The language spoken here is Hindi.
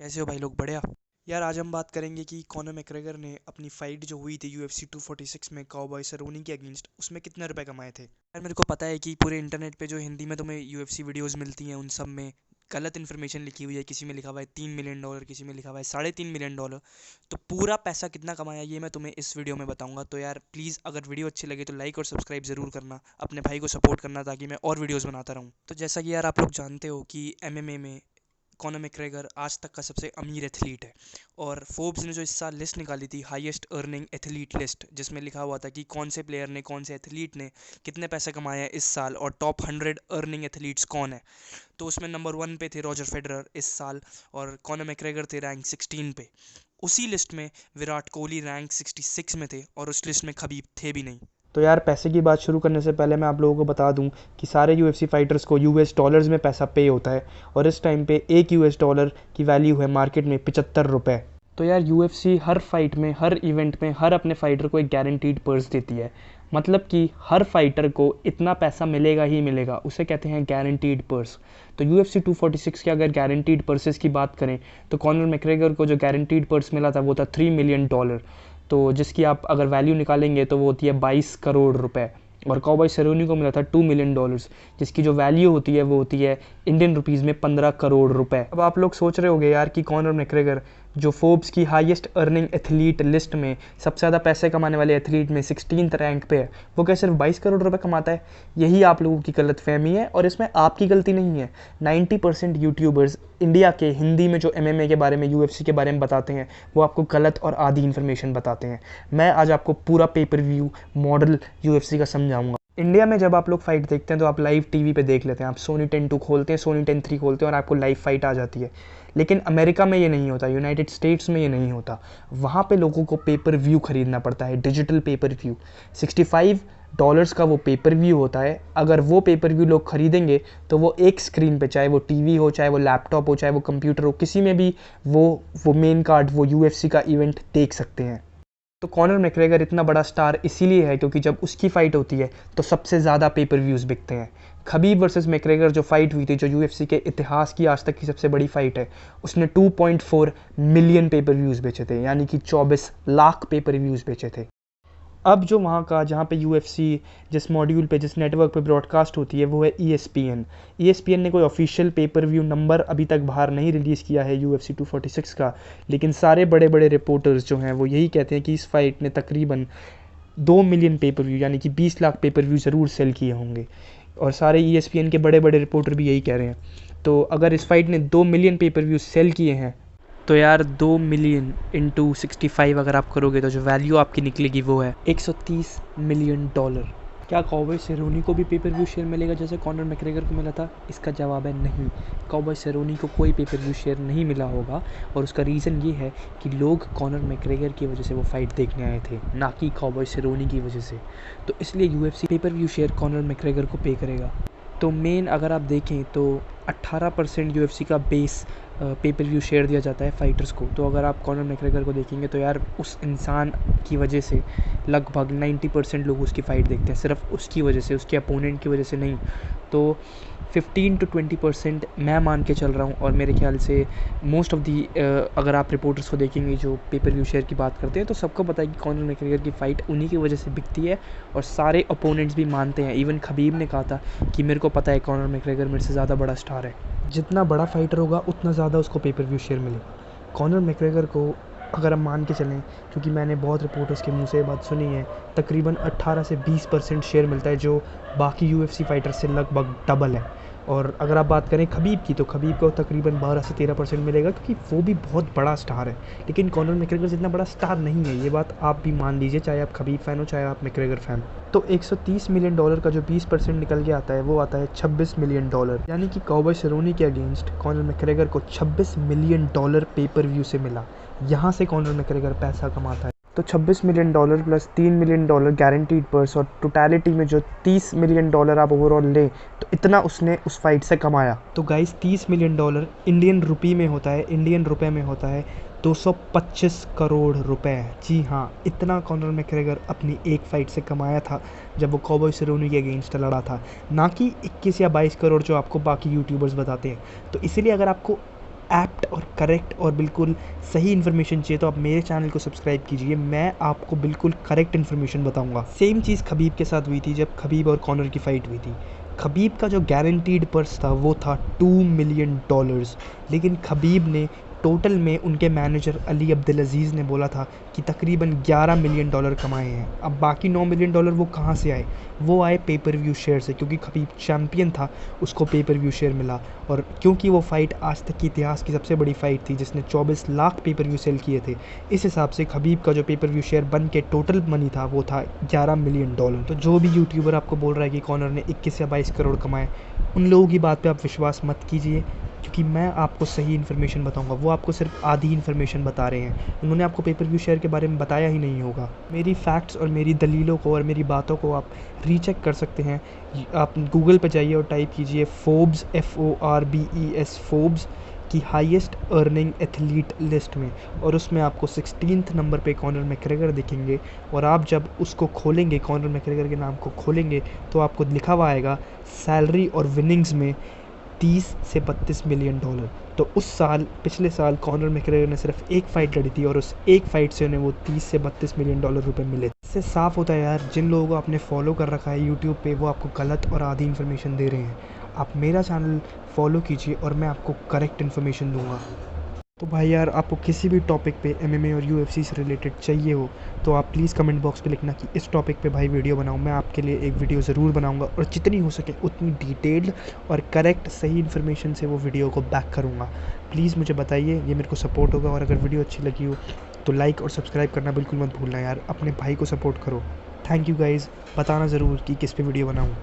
कैसे हो भाई लोग? बढ़िया। यार आज हम बात करेंगे कि कॉनर मैकग्रेगर ने अपनी फाइट जो हुई थी UFC 246 में काउबॉय सरोनी के अगेंस्ट उसमें कितने रुपए कमाए थे। यार मेरे को पता है कि पूरे इंटरनेट पे जो हिंदी में तुम्हें UFC वीडियोस मिलती हैं उन सब में गलत इन्फॉर्मेशन लिखी हुई है। किसी में लिखा हुआ है $3 मिलियन, किसी में लिखा हुआ है $3.5 मिलियन। तो पूरा पैसा कितना कमाया ये मैं तुम्हें इस वीडियो में बताऊंगा। तो यार प्लीज़ अगर वीडियो अच्छी लगे तो लाइक और सब्सक्राइब ज़रूर करना, अपने भाई को सपोर्ट करना ताकि मैं और वीडियोज़ बनाता रहूँ। तो जैसा कि यार आप लोग जानते हो कि MMA में कॉनर मैकग्रेगर आज तक का सबसे अमीर एथलीट है। और फोर्ब्स ने जो इस साल लिस्ट निकाली थी हाईएस्ट अर्निंग एथलीट लिस्ट, जिसमें लिखा हुआ था कि कौन से प्लेयर ने, कौन से एथलीट ने कितने पैसे कमाए हैं इस साल और टॉप 100 अर्निंग एथलीट्स कौन है, तो उसमें नंबर 1 पे थे रॉजर फेडरर इस साल और कॉनर मैकग्रेगर थे रैंक 16 पे। उसी लिस्ट में विराट कोहली रैंक 66 में थे और उस लिस्ट में खबीब थे भी नहीं। तो यार पैसे की बात शुरू करने से पहले मैं आप लोगों को बता दूं कि सारे UFC फाइटर्स को US डॉलर्स में पैसा पे होता है और इस टाइम पे एक US डॉलर की वैल्यू है मार्केट में 75 रुपये। तो यार UFC हर फाइट में, हर इवेंट में, हर अपने फाइटर को एक गारंटीड पर्स देती है। मतलब कि हर फाइटर को इतना पैसा मिलेगा ही मिलेगा, उसे कहते हैं गारंटीड पर्स। तो UFC 246 के अगर गारंटीड पर्सेस की बात करें तो कॉनर मैकग्रेगर को जो गारंटीड पर्स मिला था वो था $3 मिलियन। तो जिसकी आप अगर वैल्यू निकालेंगे तो वो होती है 22 करोड़ रुपए। और काउबॉय सेरोनी को मिला था $2 मिलियन, जिसकी जो वैल्यू होती है वो होती है इंडियन रुपीज़ में 15 करोड़ रुपए। अब आप लोग सोच रहे होंगे यार कि कॉनर मैकग्रेगर जो फोर्ब्स की हाईएस्ट अर्निंग एथलीट लिस्ट में सबसे ज़्यादा पैसे कमाने वाले एथलीट में 16th रैंक पे है, वो क्या सिर्फ 22 करोड़ रुपए कमाता है? यही आप लोगों की गलतफहमी है और इसमें आपकी गलती नहीं है। 90% यूट्यूबर्स इंडिया के हिंदी में जो MMA के बारे में, UFC के बारे में बताते हैं वो आपको गलत और आधी इन्फॉर्मेशन बताते हैं। मैं आज आपको पूरा पेपर व्यू मॉडल UFC का समझाऊंगा। इंडिया में जब आप लोग फाइट देखते हैं तो आप लाइव टीवी पे देख लेते हैं, आप सोनी 10 2 खोलते हैं, सोनी 10 3 खोलते हैं और आपको लाइव फाइट आ जाती है। लेकिन अमेरिका में ये नहीं होता, यूनाइटेड स्टेट्स में ये नहीं होता। वहाँ पे लोगों को पेपर व्यू खरीदना पड़ता है, डिजिटल पेपर व्यू। $65 का वो पेपर व्यू होता है। अगर वो पेपर व्यू लोग खरीदेंगे तो वो एक स्क्रीन पे, चाहे वो टीवी हो, चाहे वो लैपटॉप हो, चाहे वो कंप्यूटर हो, किसी में भी वो मेन कार्ड, वो UFC का इवेंट देख सकते हैं। तो कॉनर मैकग्रेगर इतना बड़ा स्टार इसीलिए है क्योंकि जब उसकी फ़ाइट होती है तो सबसे ज़्यादा पेपर व्यूज़ बिकते हैं। खबीब वर्सेस मैकग्रेगर जो फाइट हुई थी, जो UFC के इतिहास की आज तक की सबसे बड़ी फाइट है, उसने 2.4 मिलियन पेपर व्यूज़ बेचे थे, यानी कि 24 लाख पेपर व्यूज़ बेचे थे। अब जो वहाँ का, जहाँ पे UFC जिस मॉड्यूल पे, जिस नेटवर्क पे ब्रॉडकास्ट होती है वो है ESPN। ESPN ने कोई ऑफिशियल पेपर व्यू नंबर अभी तक बाहर नहीं रिलीज़ किया है UFC 246 का, लेकिन सारे बड़े बड़े रिपोर्टर्स जो हैं वो यही कहते हैं कि इस फाइट ने तकरीबन 2 मिलियन पेपर व्यू, यानी कि 20 लाख पेपर व्यू ज़रूर सेल किए होंगे। और सारे ESPN के बड़े बड़े रिपोर्टर भी यही कह रहे हैं। तो अगर इस फाइट ने 2 मिलियन पेपर व्यू सेल किए हैं तो यार 2 मिलियन इंटू 65 अगर आप करोगे तो जो वैल्यू आपकी निकलेगी वो है $130 मिलियन। क्या काउबॉय सेरोनी को भी पेपर व्यू शेयर मिलेगा जैसे कॉनर मैकग्रेगर को मिला था? इसका जवाब है नहीं। काउबॉय सेरोनी को कोई पेपर व्यू शेयर नहीं मिला होगा और उसका रीज़न ये है कि लोग कॉनर मैकग्रेगर की वजह से वो फाइट देखने आए थे, ना कि काउबॉय सेरोनी की वजह से। तो इसलिए UFC pay per view share Conor McGregor को पे करेगा। तो मेन अगर आप देखें तो 18% UFC का बेस पेपर व्यू शेयर दिया जाता है फाइटर्स को। तो अगर आप कॉनर मैकग्रेगर को देखेंगे तो यार उस इंसान की वजह से लगभग 90% लोग उसकी फ़ाइट देखते हैं, सिर्फ उसकी वजह से, उसके अपोनेंट की वजह से नहीं। तो 15 to 20% मैं मान के चल रहा हूँ और मेरे ख्याल से मोस्ट ऑफ दी, अगर आप रिपोर्टर्स को देखेंगे जो पेपर व्यू शेयर की बात करते हैं तो सबको पता है कि कॉनर मैकग्रेगर की फ़ाइट उन्हीं की वजह से बिकती है और सारे अपोनेंट्स भी मानते हैं। इवन खबीब ने कहा था कि मेरे को पता है कॉनर मैकग्रेगर मेरे से ज़्यादा बड़ा स्टार है। जितना बड़ा फाइटर होगा उतना ज़्यादा उसको पेपर व्यू शेयर मिलेगा। कॉनर मैकग्रेगर को अगर हम मान के चलें, क्योंकि मैंने बहुत रिपोर्टर्स के मुंह से ये बात सुनी है, तकरीबन 18 से 20% शेयर मिलता है, जो बाकी UFC फाइटर से लगभग डबल है। और अगर आप बात करें खबीब की तो खबीब को तकरीबन 12 से 13% मिलेगा क्योंकि वो भी बहुत बड़ा स्टार है। लेकिन कॉनर मैकग्रेगर जितना बड़ा स्टार नहीं है, ये बात आप भी मान लीजिए, चाहे आप खबीब फ़ैन हो चाहे आप मैकग्रेगर फ़ैन हो। तो $130 मिलियन का जो 20% निकल के आता है वो आता है $26 मिलियन, यानी कि काउबॉय सेरोनी के अगेंस्ट कॉनर मैकग्रेगर को $26 मिलियन पेपर व्यू से मिला। यहाँ से कॉनर मैकग्रेगर पैसा कमाता है। तो $26 million plus $3 million guaranteed purse और टोटलिटी में जो $30 मिलियन आप ओवरऑल लें तो इतना उसने उस फाइट से कमाया। तो गाइस $30 मिलियन इंडियन रुपी में होता है, इंडियन रुपए में होता है 225 करोड़ रुपए। जी हाँ, इतना कॉनर मैकग्रेगर अपनी एक फ़ाइट से कमाया था जब वो काउबॉय सेरोनी के अगेंस्ट लड़ा था, ना कि 21 या 22 करोड़ जो आपको बाकी यूट्यूबर्स बताते हैं। तो इसीलिए अगर आपको एप्ट और करेक्ट और बिल्कुल सही इन्फॉर्मेशन चाहिए तो आप मेरे चैनल को सब्सक्राइब कीजिए। मैं आपको बिल्कुल करेक्ट इन्फॉर्मेशन बताऊंगा। सेम चीज़ खबीब के साथ हुई थी जब खबीब और कॉनर की फ़ाइट हुई थी। खबीब का जो गारंटीड पर्स था वो था $2 मिलियन, लेकिन खबीब ने टोटल में उनके मैनेजर अली अब्दुल अज़ीज़ ने बोला था कि तकरीबन $11 मिलियन कमाए हैं। अब बाकी $9 मिलियन वो कहाँ से आए? वो आए पेपर व्यू शेयर से, क्योंकि खबीब चैम्पियन था, उसको पेपर व्यू शेयर मिला। और क्योंकि वो फ़ाइट आज तक के इतिहास की सबसे बड़ी फ़ाइट थी जिसने 24 लाख पेपर व्यू सेल किए थे, इस हिसाब से खबीब का जो पेपर व्यू शेयर बन के टोटल मनी था वो था $11 मिलियन। तो जो भी यूट्यूबर आपको बोल रहा है कि कॉनर ने 21 या 22 करोड़ कमाए, उन लोगों की बात पे आप विश्वास मत कीजिए, क्योंकि मैं आपको सही इन्फॉर्मेशन बताऊंगा। वो आपको सिर्फ आधी इन्फॉर्मेशन बता रहे हैं, उन्होंने आपको पेपर व्यू शेयर के बारे में बताया ही नहीं होगा। मेरी फैक्ट्स और मेरी दलीलों को और मेरी बातों को आप रीचेक कर सकते हैं। आप गूगल पर जाइए और टाइप कीजिए फोर्ब्स, FORBES, फोर्ब्स की हाईएस्ट अर्निंग एथलीट लिस्ट में, और उसमें आपको 16th नंबर पे कॉनर मैकग्रेगर दिखेंगे। और आप जब उसको खोलेंगे, कॉनर मैकग्रेगर के नाम को खोलेंगे, तो आपको लिखा हुआ आएगा सैलरी और विनिंग्स में 30 से $32 मिलियन। तो उस साल, पिछले साल कॉनर मैकग्रेगर ने सिर्फ एक फ़ाइट लड़ी थी और उस एक फ़ाइट से उन्हें वो 30 से $32 मिलियन रुपए मिले। इससे साफ होता है यार, जिन लोगों को आपने फॉलो कर रखा है यूट्यूब पे, वो आपको गलत और आधी इन्फॉर्मेशन दे रहे हैं। आप मेरा चैनल फॉलो कीजिए और मैं आपको करेक्ट इन्फॉर्मेशन दूंगा। तो भाई यार, आपको किसी भी टॉपिक पे MMA और UFC से रिलेटेड चाहिए हो तो आप प्लीज़ कमेंट बॉक्स पे लिखना कि इस टॉपिक पे भाई वीडियो बनाऊँ। मैं आपके लिए एक वीडियो ज़रूर बनाऊँगा और जितनी हो सके उतनी डिटेल्ड और करेक्ट सही इन्फॉर्मेशन से वो वीडियो को बैक करूँगा। प्लीज़ मुझे बताइए, ये मेरे को सपोर्ट होगा। और अगर वीडियो अच्छी लगी हो तो लाइक और सब्सक्राइब करना बिल्कुल मत भूलना यार, अपने भाई को सपोर्ट करो। थैंक यू गाइज़, बताना ज़रूर कि किस पे वीडियो बनाऊँ।